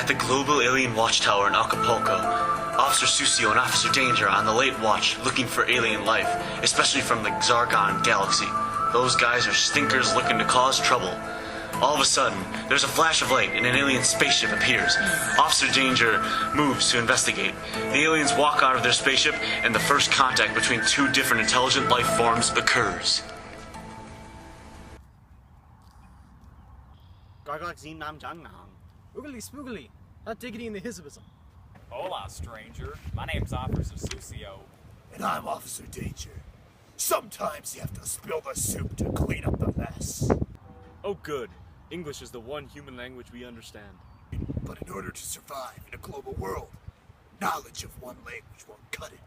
At the Global Alien Watchtower in Acapulco, Officer Susio and Officer Danger are on the late watch looking for alien life, especially from the Zargon galaxy. Those guys are stinkers looking to cause trouble. All of a sudden, there's a flash of light and an alien spaceship appears. Officer Danger moves to investigate. The aliens walk out of their spaceship and the first contact between two different intelligent life forms occurs. Oogly spoogly, not diggity in the hissibism. Hola, stranger. My name's Officer Susio. And I'm Officer Danger. Sometimes you have to spill the soup to clean up the mess. Oh good. English is the one human language we understand. But in order to survive in a global world, knowledge of one language won't cut it.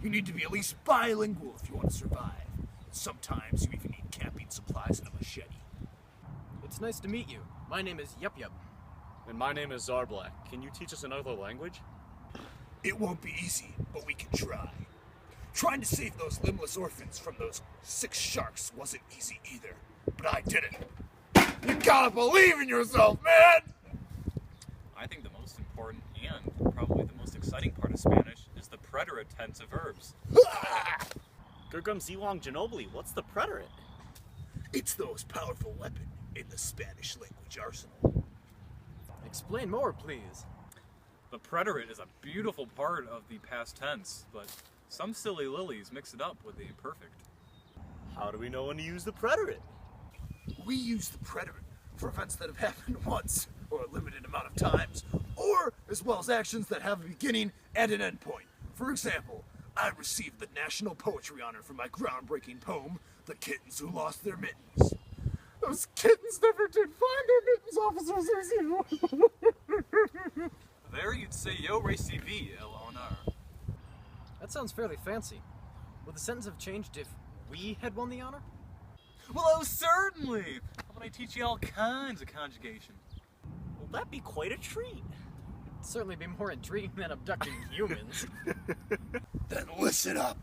You need to be at least bilingual if you want to survive. Sometimes you even need camping supplies and a machete. It's nice to meet you. My name is Yup Yup. And my name is Zarblack. Can you teach us another language? It won't be easy, but we can try. Trying to save those limbless orphans from those 6 sharks wasn't easy either, but I did it. You gotta believe in yourself, man! I think the most important and probably the most exciting part of Spanish is the preterite tense of verbs. Gurgum Ziwang Ginobili, what's the preterite? It's the most powerful weapon in the Spanish language arsenal. Explain more, please. The preterite is a beautiful part of the past tense, but some silly lilies mix it up with the imperfect. How do we know when to use the preterite? We use the preterite for events that have happened once, or a limited amount of times, or as well as actions that have a beginning and an end point. For example, I received the National Poetry Honor for my groundbreaking poem, The Kittens Who Lost Their Mittens. Those kittens never did find their mittens, Officer Susio. There you'd say yo racy v, el honor. That sounds fairly fancy. Would the sentence have changed if we had won the honor? Well, oh, certainly! How about I teach you all kinds of conjugation? Will that be quite a treat? It'd certainly be more intriguing than abducting humans. Then listen up.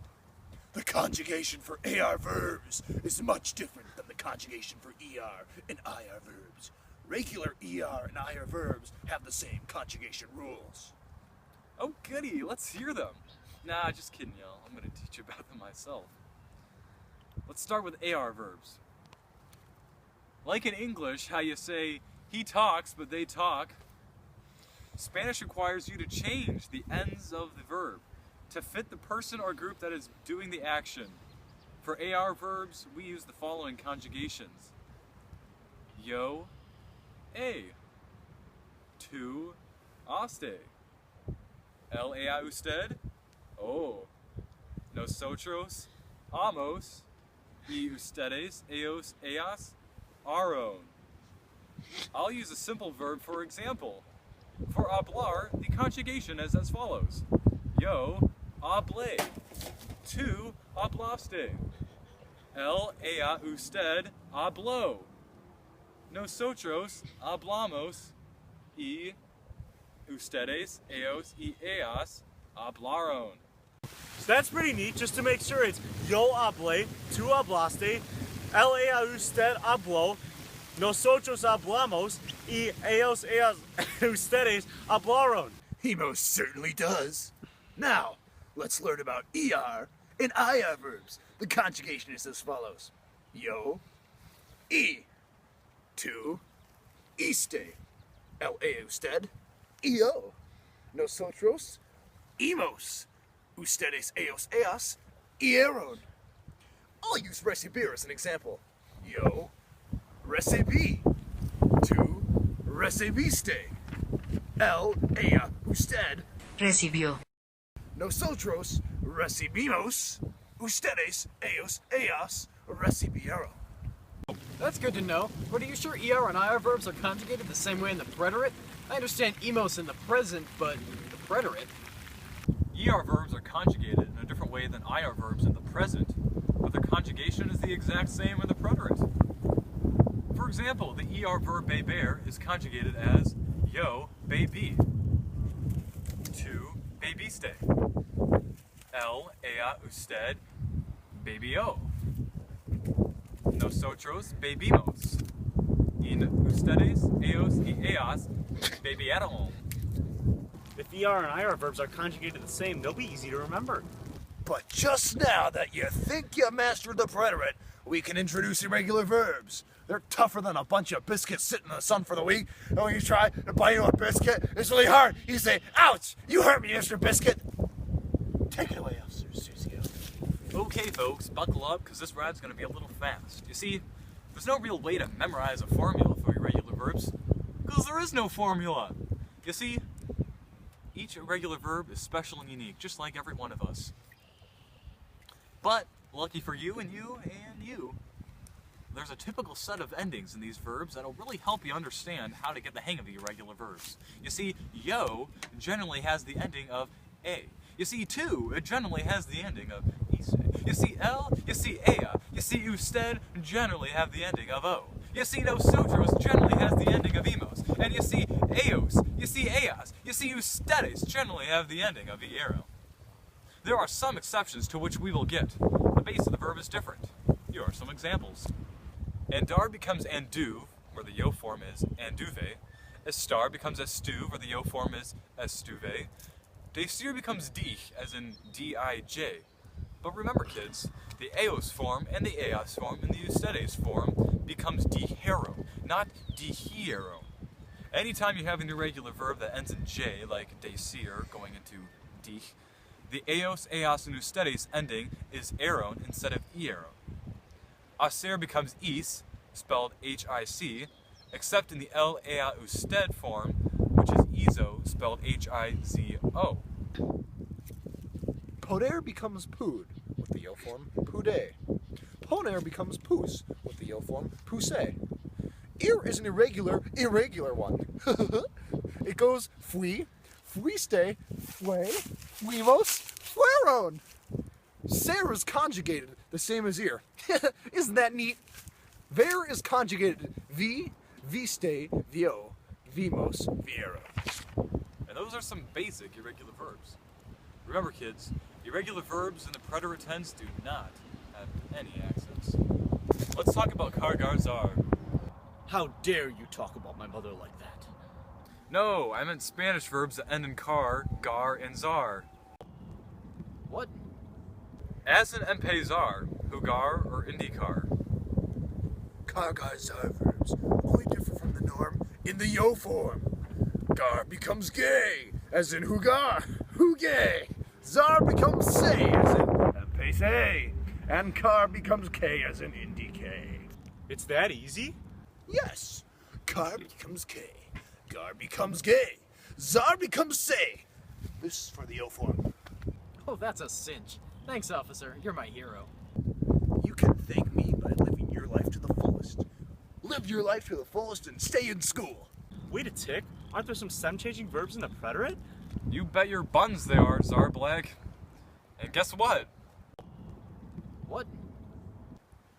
The conjugation for AR verbs is much different than the conjugation for ER and IR verbs. Regular ER and IR verbs have the same conjugation rules. Oh, goody, let's hear them. Nah, just kidding, y'all. I'm gonna teach you about them myself. Let's start with AR verbs. Like in English, how you say, he talks, but they talk. Spanish requires you to change the ends of the verb to fit the person or group that is doing the action. For AR verbs, we use the following conjugations. Yo, a. Tu, aste. El ea usted, o. Nosotros, amos. Y ustedes, ellos, ellas, aron. I'll use a simple verb for example. For hablar, the conjugation is as follows. Yo, hablé. Tu, hablaste. El, ella, usted, habló. Nosotros, hablamos. Y ustedes, ellos, y ellas, hablaron. So that's pretty neat, just to make sure it's yo hable, tu hablaste, el ea usted habló, nosotros hablamos, y ellos ustedes hablaron. He most certainly does. Now, let's learn about ER and IR verbs. The conjugation is as follows. Yo, e. Tu, iste. El usted, eo. Nosotros, emos. Ustedes, ellos, ellas, eron. I'll use recibir as an example. Yo, recibí. Tu, recibiste. El, ella, usted, Recibió. nosotros, recibimos. Ustedes, ellos, ellas, recibieron. That's good to know, but are you sure ER and IR verbs are conjugated the same way in the preterite? I understand emos in the present, but the preterite? ER verbs are conjugated in a different way than IR verbs in the present, but their conjugation is the exact same in the preterite. For example, the ER verb beber is conjugated as yo baby, tu babiste, el ella usted babio, nosotros bebimos, in ustedes ellos y ellas baby at home. If ER and IR verbs are conjugated the same, they'll be easy to remember. But just now that you think you mastered the preterite, we can introduce irregular verbs. They're tougher than a bunch of biscuits sitting in the sun for the week. And when you try to bite into a biscuit, it's really hard. You say, ouch, you hurt me, Mr. Biscuit. Take it away, Officer Susio. Okay, folks, buckle up, because this ride's going to be a little fast. You see, there's no real way to memorize a formula for irregular verbs, because there is no formula. You see, each irregular verb is special and unique, just like every one of us. But, lucky for you and you and you, there's a typical set of endings in these verbs that'll really help you understand how to get the hang of the irregular verbs. You see, yo generally has the ending of a. You see, to, it generally has the ending of ise. You see, el, you see, ea. You see, usted generally have the ending of o. You see, nosotros generally has the ending of emos. And you see, eos, you see, eas. You see, ustedes generally have the ending of iero. There are some exceptions to which we will get. The base of the verb is different. Here are some examples. Andar becomes anduve, where the yo form is anduve. Estar becomes estuve, where the yo form is estuve. Decir becomes dich, as in dij. But remember, kids, the eos form and the eas form and the ustedes form becomes dijero, not dihiero. Anytime you have an irregular verb that ends in j, like decir going into dich, the eos, eas, and ustedes ending is eron instead of iero. Hacer becomes is, spelled H-I-C, except in the el, ea, usted form, which is izo, spelled H-I-Z-O. Poder becomes pood, with the yo form pude. Poner becomes pus, with the yo form puse. Ir is an irregular one. It goes fui, fuiste, fue, fuimos, fueron. Ser is conjugated the same as ir. Isn't that neat? Ver is conjugated vi, viste, vio, vimos, viero. And those are some basic irregular verbs. Remember, kids, irregular verbs in the preterite tense do not have any accents. Let's talk about kargar zar. How dare you talk about my mother like that? No, I meant Spanish verbs that end in car, gar, and zar. What? As in empezar, jugar, or indicar. Kargar zar verbs only differ from the norm in the yo form. Gar becomes gay, as in hugar, hugay. Zar becomes say, as in empese. And car becomes k, as in indicate. It's that easy? Yes, car becomes k, gar becomes gay, zar becomes say. This is for the yo form. Oh, that's a cinch. Thanks, officer. You're my hero. You can thank me by living your life to the fullest. Live your life to the fullest and stay in school. Wait a tick. Aren't there some stem-changing verbs in the preterite? You bet your buns they are, Czar Black. And guess what? What?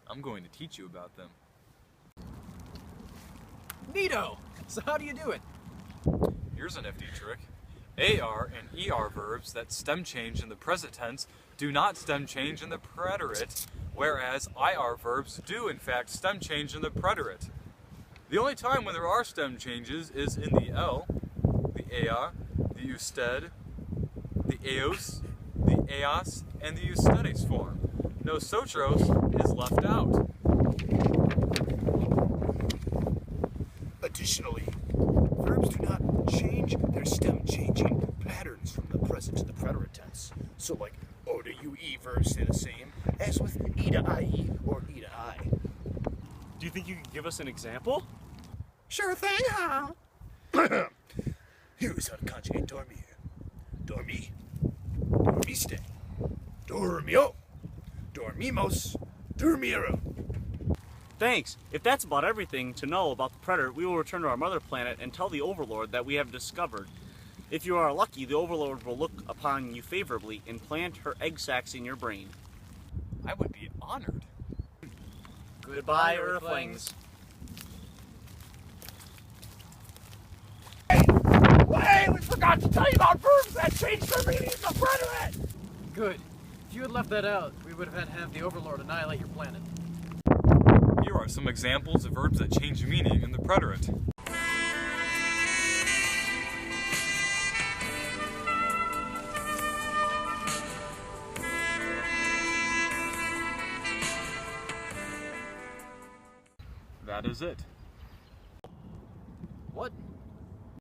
I'm going to teach you about them. Neato! So how do you do it? Here's a nifty trick. AR and ER verbs that stem change in the present tense do not stem change in the preterite, whereas IR verbs do in fact stem change in the preterite. The only time when there are stem changes is in the L, the EA, the usted, the eos, the eas, and the ustedes form. Nosotros is left out. Additionally, verbs do not change their stem changing patterns from the present to the preterite tense. So like O to UE verbs stay the same as with E to IE or E to I. Do you think you could give us an example? Sure thing, Hal. Here's how to conjugate dormir. Dormi. Dormiste. Dormio. Dormimos. Dormiro. Thanks. If that's about everything to know about the predator, we will return to our mother planet and tell the Overlord that we have discovered. If you are lucky, the Overlord will look upon you favorably and plant her egg sacs in your brain. I would be honored. Goodbye, Earthlings. Hey, we forgot to tell you about verbs that change their meaning in the preterite. Good. If you had left that out, we would have had to have the Overlord annihilate your planet. Here are some examples of verbs that change meaning in the preterite. That is it. What?